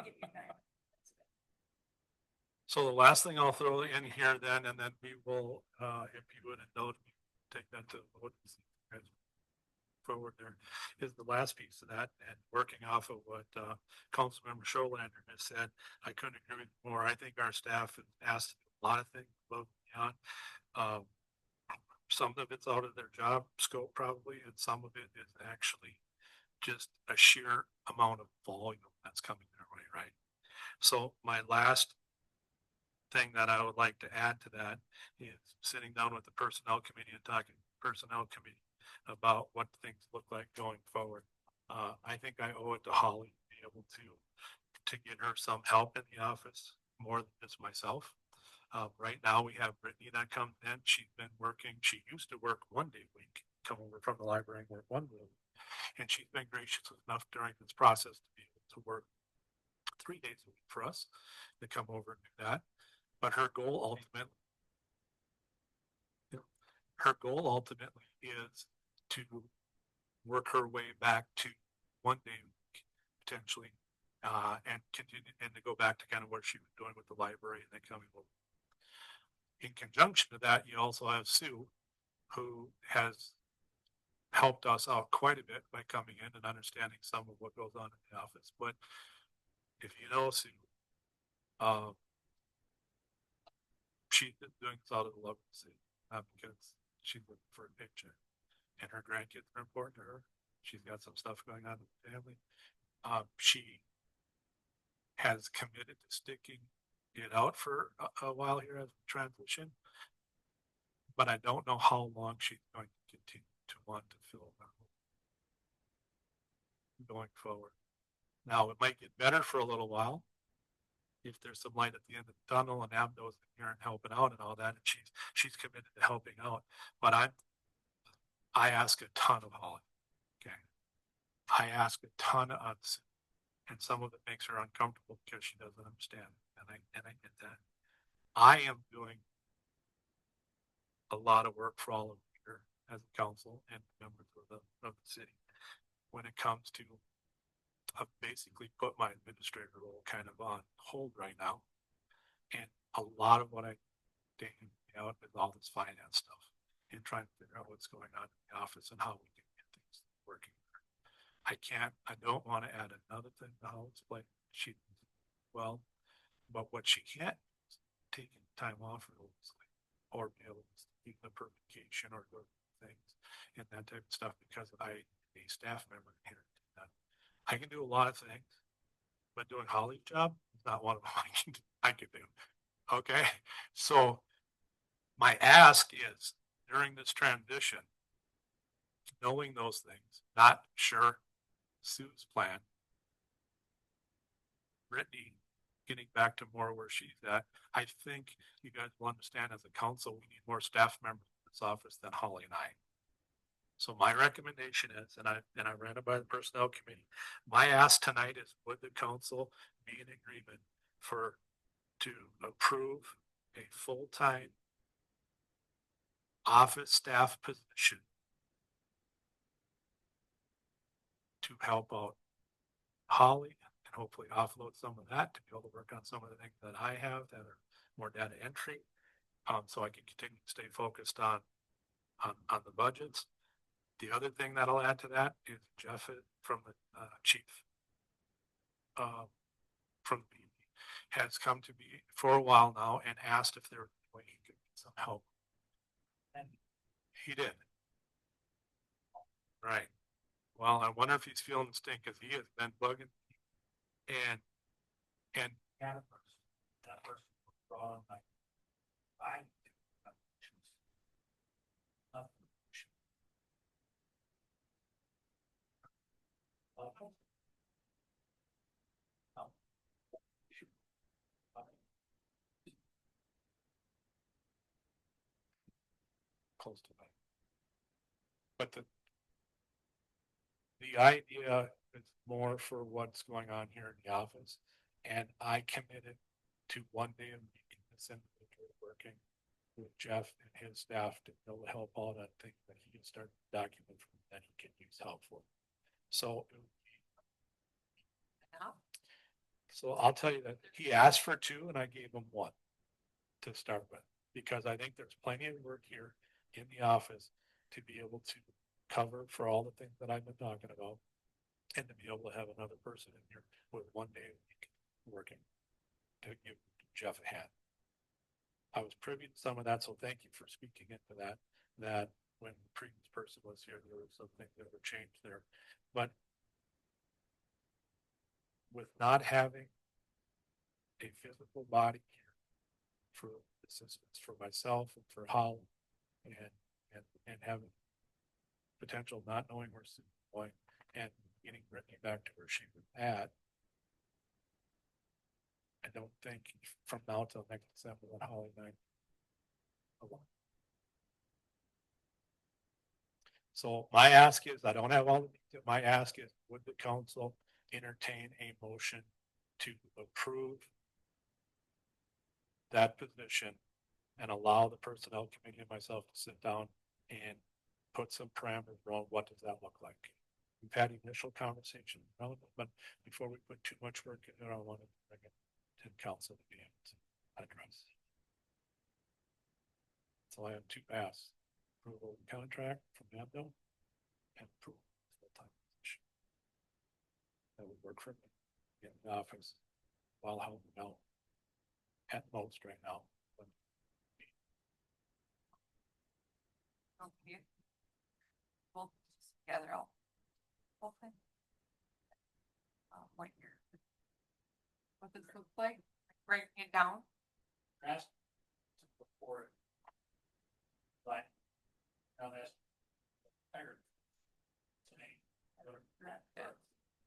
give you that. So the last thing I'll throw in here then, and then we will, if you would indulge me, take that to the vote. Forward there is the last piece of that, and working off of what, Councilmember Scholander has said, I couldn't agree with you more. I think our staff has asked a lot of things above and beyond. Some of it's out of their job scope probably, and some of it is actually just a sheer amount of volume that's coming their way, right? So my last thing that I would like to add to that is sitting down with the personnel committee and talking to the personnel committee about what things look like going forward. I think I owe it to Holly to be able to get her some help in the office more than just myself. Right now we have Brittany that comes in. She's been working. She used to work 1 day a week, come over from the library and work 1 day a week. And she's been gracious enough during this process to be able to work 3 days a week for us to come over and do that. But her goal ultimately is to work her way back to 1 day a week, potentially, and continue and to go back to kind of what she was doing with the library and then coming over. In conjunction to that, you also have Sue, who has helped us out quite a bit by coming in and understanding some of what goes on in the office. But if you know Sue, she's been doing this out of the love of the city, not because she's looking for a paycheck. And her grandkids are important to her. She's got some stuff going on in the family. She has committed to sticking it out for a while here as we transition. But I don't know how long she's going to continue to want to fill that role going forward. Now, it might get better for a little while if there's some light at the end of the tunnel, and Abdo's in here and helping out and all that, and she's committed to helping out. But I ask a ton of Holly. Okay. I ask a ton of us, and some of it makes her uncomfortable because she doesn't understand. And I get that. I am doing a lot of work for all of you here as a council and members of the city when it comes to, I've basically put my administrator role kind of on hold right now. And a lot of what I taking out is all this finance stuff and trying to figure out what's going on in the office and how we can get things working. I don't want to add another thing to Holly's plate. She, well, but what she can't is taking time off religiously or be able to keep the per vacation or go to things and that type of stuff because I, a staff member here, I can do a lot of things, but doing Holly's job is not one of them I can do. Okay, so my ask is during this transition, knowing those things, not sure Sue's plan, Brittany getting back to more where she's at. I think you guys will understand as a council, we need more staff members in this office than Holly and I. So my recommendation is, and I ran it by the personnel committee, my ask tonight is would the council be in agreement to approve a full-time office staff position to help out Holly and hopefully offload some of that to be able to work on some of the things that I have that are more data entry. So I can continue to stay focused on the budgets. The other thing that I'll add to that is Jeff from the chief from the BB has come to me for a while now and asked if there was a way he could get some help. And he did. Right. Well, I wonder if he's feeling the stink because he has been bugging and That person was wrong, like, I. close to that. But the idea is more for what's going on here in the office. And I committed to one day a week in this individual working with Jeff and his staff to be able to help all that thing that he can start document from that he can use help for. So So I'll tell you that he asked for two and I gave him one to start with, because I think there's plenty of work here in the office to be able to cover for all the things that I've been talking about. And to be able to have another person in here with one day a week working to give Jeff a hand. I was privy to some of that, so thank you for speaking into that, that when the previous person was here, there was some things that were changed there. But with not having a physical body here for assistance for myself and for Holly and having potential not knowing where Sue's going and getting Brittany back to where she was at, I don't think from now till next December that Holly and I alone. So my ask is, I don't have all the details. My ask is, would the council entertain a motion to approve that position and allow the personnel committee and myself to sit down and put some parameters around what does that look like? We've had initial conversation, but before we put too much work in there, I wanted to bring it to the council to be able to address. So I have two paths: approval of the contract from Abdo and approval of the full-time position. That would work for me in the office while helping out at most right now. Okay. We'll together all. Okay. What year? What does it look like? Breaking it down? Ask before it. But now that's tired. Today.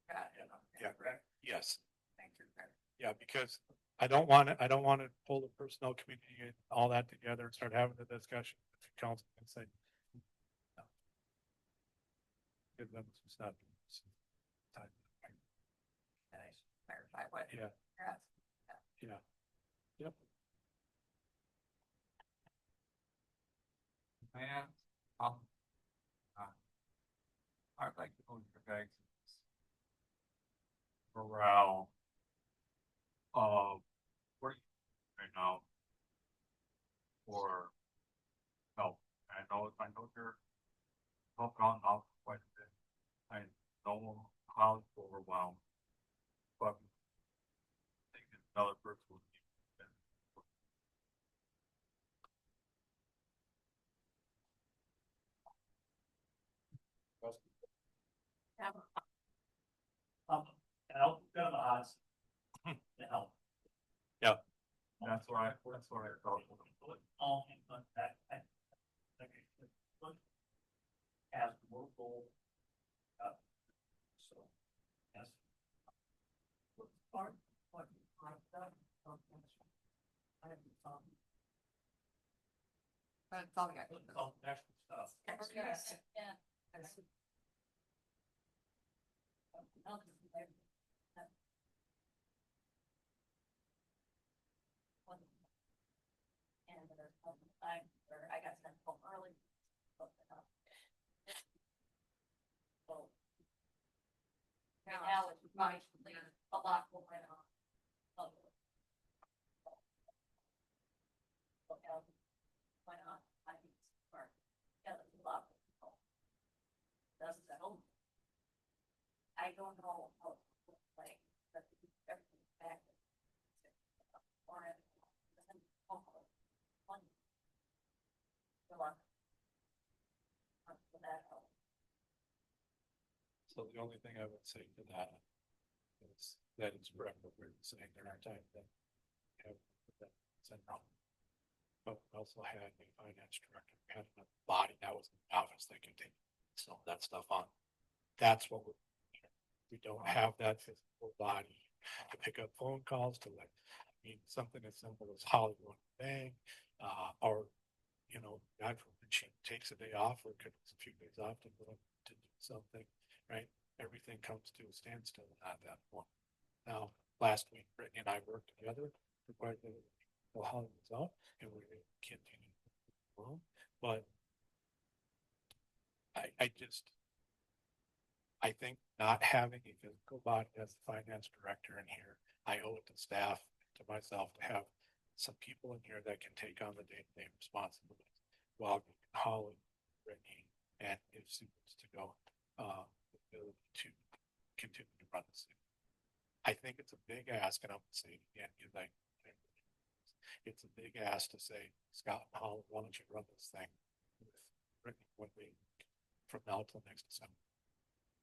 Got it. Yeah, Correct. yes, Thank you. yeah, because I don't want to pull the personnel committee and all that together and start having the discussion with the council and say. No. Give them some stuff. some time. And I should clarify what. Yeah. you're asking. Yeah. Yep. Man, I'd like to own your bags. Morale. What are you right now? For help. I know you're helping out quite a bit. I know how overwhelmed. But I think another person would be. Yeah. Help, bit of odds. To help. That's what I thought. All in contact. As local. So, yes. Part, what, That's all we got. all national stuff. Yeah. And I got sent home early. So. Right now, it's probably a lot going on. Why not? I think it's smart. Yeah, there's a lot of people. Doesn't that own? I don't know how it looks like, but everything's back. Or it doesn't own money. So, for that help. So the only thing I would say to that is that it's appropriate to say there are times that have that sent out. But we also had a finance director, we had a body that was in the office that could take some of that stuff on. That's what we don't have that physical body to pick up phone calls to like, I mean, something as simple as Hollywood Bank, or, you know, God forbid she takes a day off or could a few days off to go to do something, right? Everything comes to a standstill at that point. Now, last week, Brittany and I worked together for quite a bit of while Holly was out, and we continue. But I think not having a physical body as the finance director in here, I owe it to staff, to myself, to have some people in here that can take on the day-to-day responsibilities. While Holly, Brittany, and if Sue was to go, the ability to continue to run the city. I think it's a big ask, and I'm gonna say it again, because it's a big ask to say, Scott and Holly, why don't you run this thing with Brittany when we, from now till next December.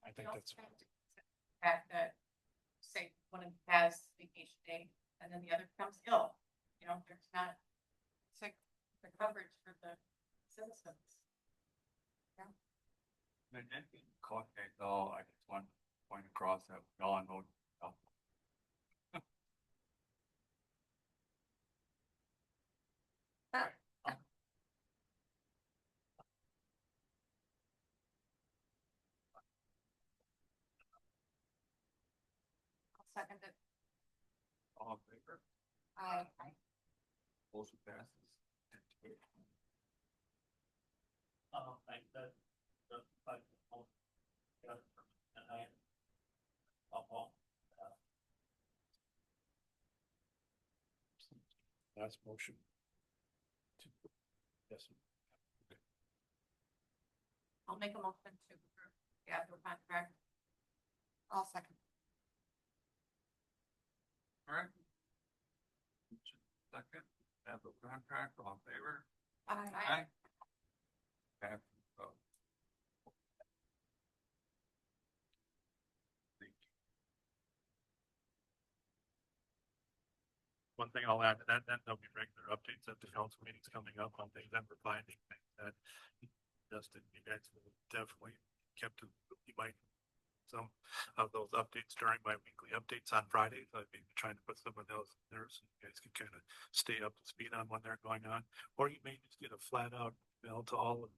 I think that's. Fact that, say, one of them has vacation day, and then the other becomes ill, you know, there's not. Sick, the coverage for the citizens. I didn't get caught that though, I just want to point across that we all know. I'll second it. All in favor, I. motion passes. Like that, like, yeah, and I. Last motion. Yes. I'll make a motion to approve the annual contract. I'll second. All right. Second, have a contract, all in favor? Aye. Have, vote. Thank you. One thing I'll add to that, then there'll be regular updates at the council meetings coming up on things that we're finding that Justin, you guys will definitely kept to, you might some of those updates during my weekly updates on Fridays. I've been trying to put some of those in there so you guys can kind of stay up to speed on when they're going on. Or you may just get a flat out email to all of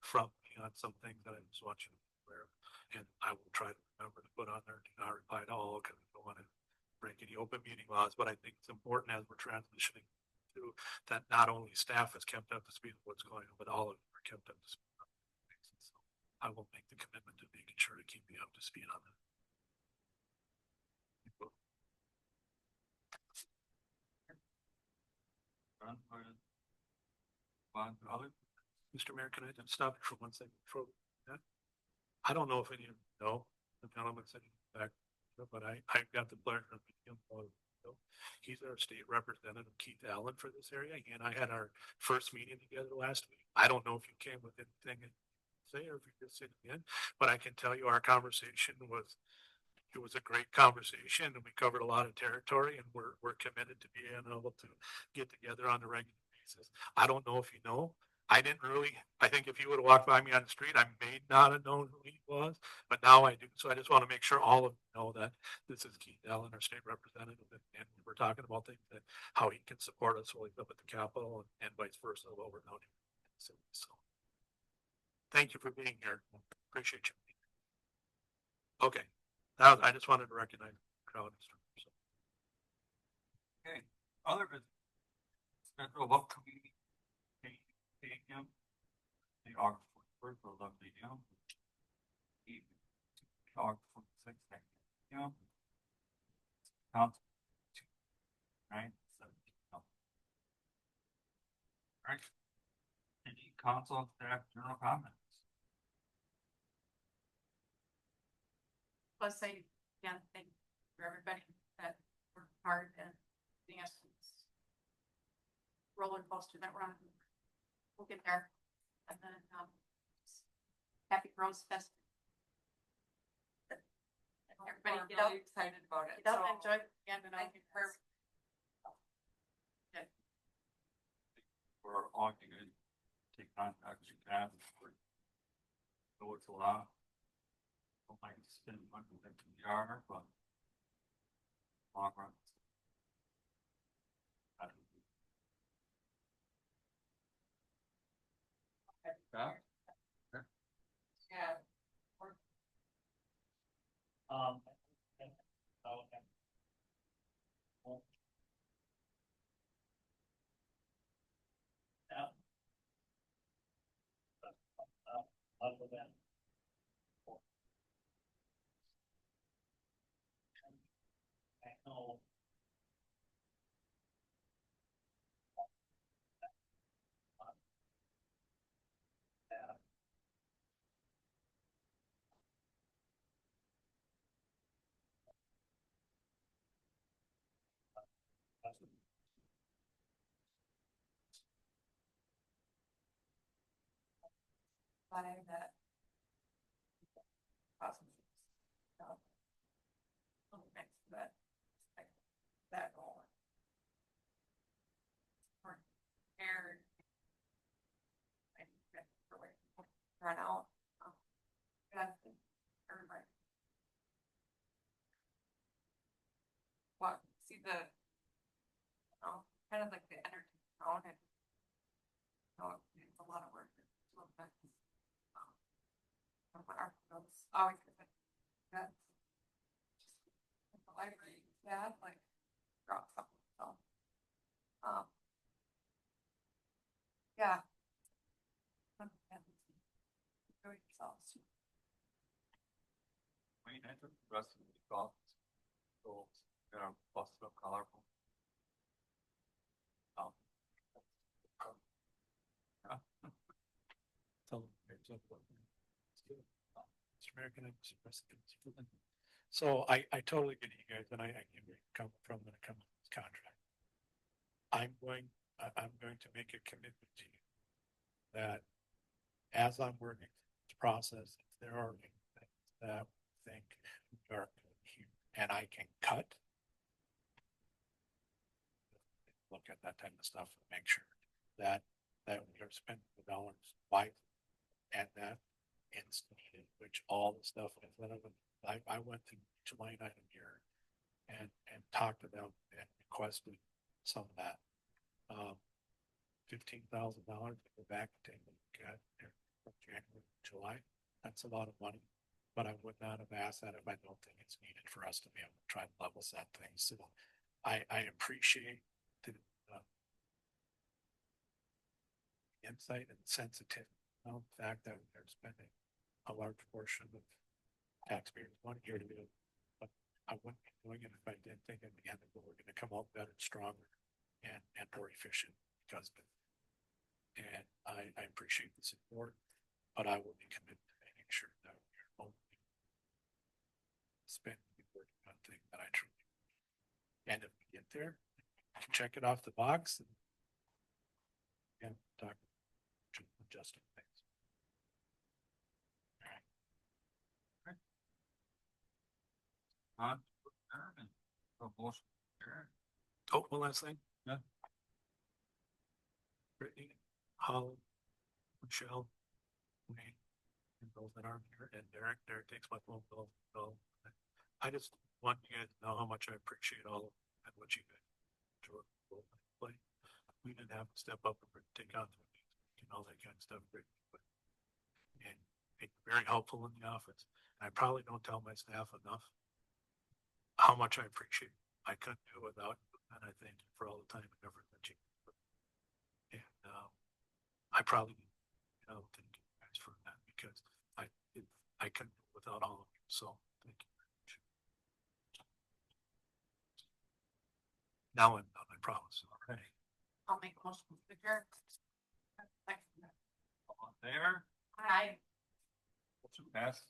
from me on some things that I was watching. And I will try to remember to put on there, do not reply to all, because I don't want to break any open meeting laws, but I think it's important as we're transitioning to that not only staff is kept up to speed with what's going on, but all of you are kept up to speed. So I will make the commitment to making sure to keep you up to speed on that. Done, or one other? Mr. Mayor, can I just stop you for 1 second before that? I don't know if any of you know the gentleman sitting back, but I got the pleasure of meeting him. He's our state representative, Keith Allen, for this area. He and I had our first meeting together last week. I don't know if you came with anything to say or if you're just sitting in, but I can tell you our conversation was, it was a great conversation and we covered a lot of territory and we're committed to being able to get together on a regular basis. I don't know if you know, I didn't really, I think if you would have walked by me on the street, I may not have known who he was, but now I do. So I just want to make sure all of you know that this is Keith Allen, our state representative, and we're talking about things that, how he can support us while he's up at the Capitol and vice versa while we're down here. So thank you for being here. Appreciate you. Okay, now I just wanted to recognize the crowd. So, Okay, other business. Central upcoming stadium, the August 41st, for 11 a.m. Evening, August 26th, a.m. Council, 9, 7 p.m. Alright. Any council and staff general comments? Plus, I, again, thank you for everybody that worked hard and getting us this roller coaster that we're on. We'll get there. And then, happy Rose Fest. Everybody get out, excited about it. get out and enjoy it again and I think we're. For all you guys, take contact you can. So it's a lot. Don't like to spend money with the yard, but. Long run. Back. Yeah. Um. Yeah. Other than. I know. By that. Awesome. Next to that. Like, that goal. Aired. I think that's the way to run out. Everybody. What, see the. Kind of like the energy tone and. It's a lot of work. It's a little bit. Always good. That's. The library, yeah, like. Drop something, so. Yeah. Enjoy yourselves. Wayne, I took the rest of the golf. So, busted up colorful. Mr. Mayor, can I express something? So I totally get you guys, and I get where you're coming from when it comes to this contract. I'm going to make a commitment to you that as I'm working through this process, if there are things that I think are here and I can cut, look at that type of stuff and make sure that we are spending the dollars wisely and that it's needed, which all the stuff, I went through each line item here and talked to them and requested some of that. $15,000 to go back and take a look at there from January to July. That's a lot of money, but I would not have asked that if I don't think it's needed for us to be able to try to level set things. So I appreciate the insight and sensitivity, the fact that they're spending a large portion of taxpayers' money here to do it. But I wouldn't be doing it if I didn't think in the end that we're gonna come out better, stronger and more efficient because of it. And I appreciate the support, but I will be committed to making sure that we're only spending the working on things that I truly. And if we get there, check it off the box and talk to adjusting things. On, and a motion, carried. Oh, one last thing. Yeah. Brittany, Holly, Michelle, Wayne, and those that aren't here, and Derek takes my phone bill. I just want you guys to know how much I appreciate all of it and what you guys do. Like, we didn't have to step up and take on the and all that kind of stuff, but and it's very helpful in the office. I probably don't tell my staff enough how much I appreciate it. I couldn't do it without you, and I thank you for all the time and effort that you put. And I probably thank you guys for that because I couldn't do it without all of you. So thank you very much. Now I'm done, I promise. Okay, I'll make a motion to adjourn. all in favor? Aye. Motion passes.